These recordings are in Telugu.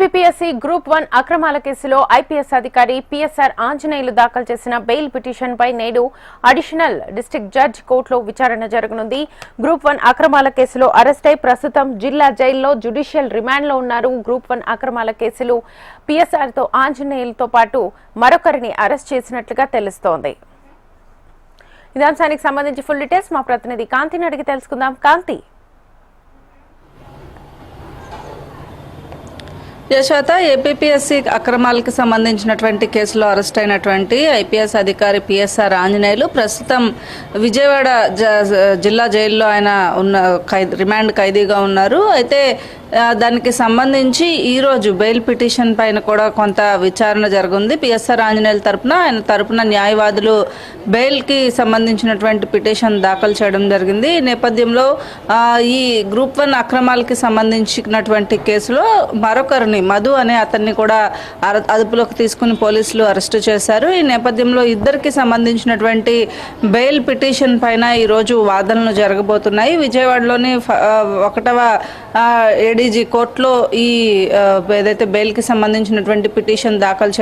ఏపీఎస్సీ గ్రూప్ 1 అక్రమాల కేసులో ఐపీఎస్ అధికారి పీఎస్ఆర్ ఆంజనేయులు దాఖలు చేసిన బెయిల్ పిటిషన్పై నేడు అడిషనల్ డిస్ట్రిక్ట్ జడ్జి కోర్టులో విచారణ జరగనుంది. గ్రూప్ 1 అక్రమాల కేసులో అరెస్టై ప్రస్తుతం జిల్లా జైల్లో జ్యుడిషియల్ రిమాండ్లో ఉన్నారు. గ్రూప్ 1 అక్రమాల కేసులో పీఎస్ఆర్తో ఆంజనేయులతో పాటు మరొకరిని అరెస్ట్ చేసినట్లుగా తెలుస్తోంది. ఈ అంశానికి సంబంధించి ఫుల్ డీటెయిల్స్ మా ప్రతినిధి కాంతిని అడిగి తెలుసుకుందాం. కాంతి, యశోత, ఏపీఎస్సీ అక్రమాలకు సంబంధించినటువంటి కేసులో అరెస్ట్ అయినటువంటి ఐపీఎస్ అధికారి పీఎస్ఆర్ ఆంజనేయులు ప్రస్తుతం విజయవాడ జిల్లా జైల్లో ఆయన రిమాండ్ ఖైదీగా ఉన్నారు. అయితే దానికి సంబంధించి ఈరోజు బెయిల్ పిటిషన్ పైన కూడా కొంత విచారణ జరుగుంది. పిఎస్ఆర్ ఆంజనేయుల ఆయన తరపున న్యాయవాదులు బెయిల్కి సంబంధించినటువంటి పిటిషన్ దాఖలు చేయడం జరిగింది. ఈ నేపథ్యంలో ఈ గ్రూప్ 1 అక్రమాలకి సంబంధించినటువంటి కేసులో మరొకరిని మధు అనే అతన్ని కూడా అదుపులోకి తీసుకుని పోలీసులు అరెస్టు చేశారు. ఈ నేపథ్యంలో ఇద్దరికి సంబంధించినటువంటి బెయిల్ పిటిషన్ పైన ఈరోజు వాదనలు జరగబోతున్నాయి. విజయవాడలోని 1వ ఏడీజీ కోర్టులో ఈ ఏదైతే బెయిల్కి సంబంధించినటువంటి పిటిషన్ దాఖలు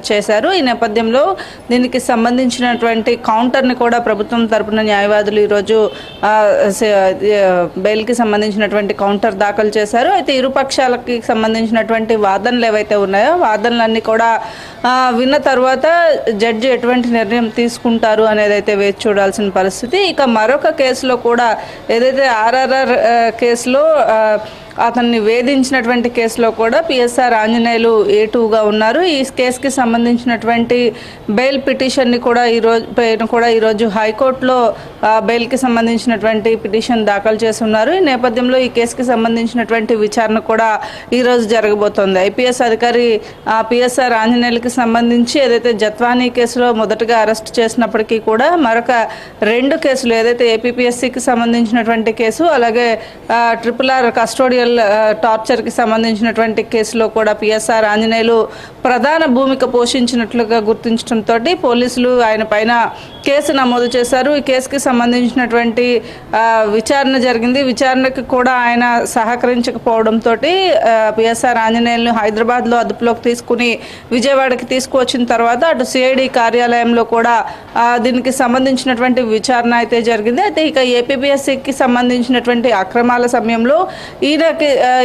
చేశారు. ఈ నేపథ్యంలో దీనికి సంబంధించినటువంటి కౌంటర్ని కూడా ప్రభుత్వం తరపున న్యాయవాదులు ఈరోజు బెయిల్కి సంబంధించినటువంటి కౌంటర్ దాఖలు చేశారు. అయితే ఇరుపక్షాలకి సంబంధించినటువంటి వాదనలు ఏవైతే ఉన్నాయో వాదనలన్నీ కూడా విన్న తర్వాత జడ్జి ఎటువంటి నిర్ణయం తీసుకుంటారు అనేది అయితే వేచి చూడాల్సిన పరిస్థితి. ఇక మరొక కేసులో కూడా ఏదైతే ఆర్ఆర్ఆర్ కేసులో అతన్ని వేధించినటువంటి కేసులో కూడా పీఎస్ఆర్ ఆంజనేయులు A2గా ఉన్నారు. ఈ కేసుకి సంబంధించినటువంటి బెయిల్ పిటిషన్ని కూడా ఈరోజు హైకోర్టులో బెయిల్కి సంబంధించినటువంటి పిటిషన్ దాఖలు చేస్తున్నారు. ఈ నేపథ్యంలో ఈ కేసుకి సంబంధించినటువంటి విచారణ కూడా ఈరోజు జరగబోతోంది. ఐపీఎస్ అధికారి పీఎస్ఆర్ ఆంజనేయులకి సంబంధించి ఏదైతే జత్వానీ కేసులో మొదటగా అరెస్ట్ చేసినప్పటికీ కూడా మరొక 2 కేసులు ఏదైతే ఏపీఎస్సీకి సంబంధించినటువంటి కేసు, అలాగే RRR కస్టోడియల్ టార్చర్కి సంబంధించినటువంటి కేసులో కూడా పీఎస్ఆర్ ఆంజనేయులు ప్రధాన భూమిక పోషించినట్లుగా గుర్తించడంతో పోలీసులు ఆయన పైన కేసు నమోదు చేశారు. ఈ కేసుకి సంబంధించినటువంటి విచారణ జరిగింది. విచారణకు కూడా ఆయన సహకరించకపోవడంతో పీఎస్ఆర్ ఆంజనేయులను హైదరాబాద్లో అదుపులోకి తీసుకుని విజయవాడకి తీసుకువచ్చిన తర్వాత అటు సిఐడి కార్యాలయంలో కూడా దీనికి సంబంధించినటువంటి విచారణ అయితే జరిగింది. అయితే ఇక ఏపీఎస్సీకి సంబంధించినటువంటి అక్రమాల సమయంలో ఈయనకి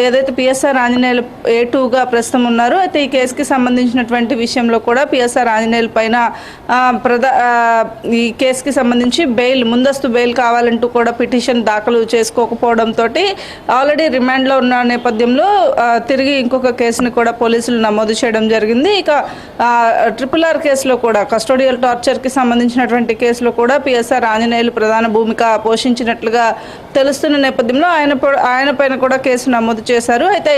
ఏదైతే పీఎస్ఆర్ ఆంజనేయులు A2గా ప్రస్తుతం ఉన్నారు. అయితే ఈ కేసుకి సంబంధించినటువంటి విషయంలో కూడా పీఎస్ఆర్ ఆంజనేయుల పైన ఈ కేసుకి సంబంధించి ముందస్తు బెయిల్ కావాలంటూ కూడా పిటిషన్ దాఖలు చేసుకోకపోవడంతో ఆల్రెడీ రిమాండ్లో ఉన్న నేపథ్యంలో తిరిగి ఇంకొక కేసుని కూడా పోలీసులు నమోదు చేయడం జరిగింది. ఇక RRR కేసులో కూడా కస్టోడియల్ టార్చర్కి సంబంధించినటువంటి కేసులో కూడా పీఎస్ఆర్ ఆంజనేయులు ప్రధాన భూమిక పోషించినట్లుగా తెలుస్తున్న నేపథ్యంలో ఆయన పైన కూడా కేసు నమోదు చేశారు. అయితే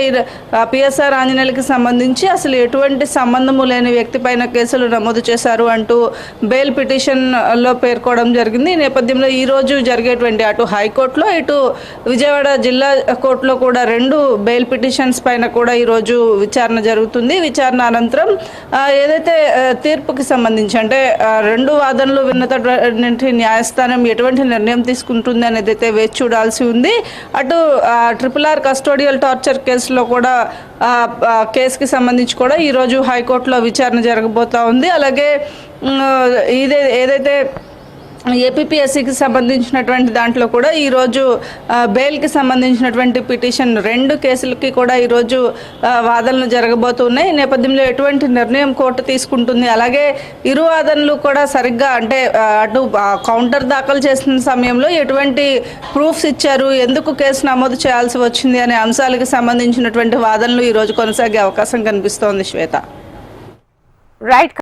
పీఎస్ఆర్ ఆంజనేయులకి సంబంధించి అసలు ఎటువంటి సంబంధము లేని వ్యక్తి పైన కేసులు నమోదు చేశారు అంటూ బెయిల్ పిటిషన్లో పేర్కోవడం జరిగింది. ఈ నేపథ్యంలో ఈరోజు జరిగేటువంటి అటు హైకోర్టులో ఇటు విజయవాడ జిల్లా కోర్టులో కూడా 2 బెయిల్ పిటిషన్స్ పైన కూడా ఈరోజు విచారణ జరుగుతుంది. విచారణ అనంతరం ఏదైతే తీర్పుకి సంబంధించి అంటే 2 వాదనలు విన్నటువంటి న్యాయస్థానం ఎటువంటి నిర్ణయం తీసుకుంటుంది అనేది అయితే వేచి చూడాల్సి ఉంది. అటు RRR కస్టోడియల్ టార్చర్ కేసులో కూడా కేసుకి సంబంధించి కూడా ఈరోజు హైకోర్టులో విచారణ జరగబోతూ ఉంది. అలాగే ఏదైతే ఏపీఎస్సీకి సంబంధించినటువంటి దాంట్లో కూడా ఈరోజు బెయిల్కి సంబంధించినటువంటి పిటిషన్ 2 కేసులకి కూడా ఈరోజు వాదనలు జరగబోతున్నాయి. ఈ నేపథ్యంలో ఎటువంటి నిర్ణయం కోర్టు తీసుకుంటుంది, అలాగే ఇరు వాదనలు కూడా సరిగ్గా అంటే అటు కౌంటర్ దాఖలు చేసిన సమయంలో ఎటువంటి ప్రూఫ్స్ ఇచ్చారు, ఎందుకు కేసు నమోదు చేయాల్సి వచ్చింది అనే అంశాలకు సంబంధించినటువంటి వాదనలు ఈరోజు కొనసాగే అవకాశం కనిపిస్తోంది. శ్వేత, రైట్.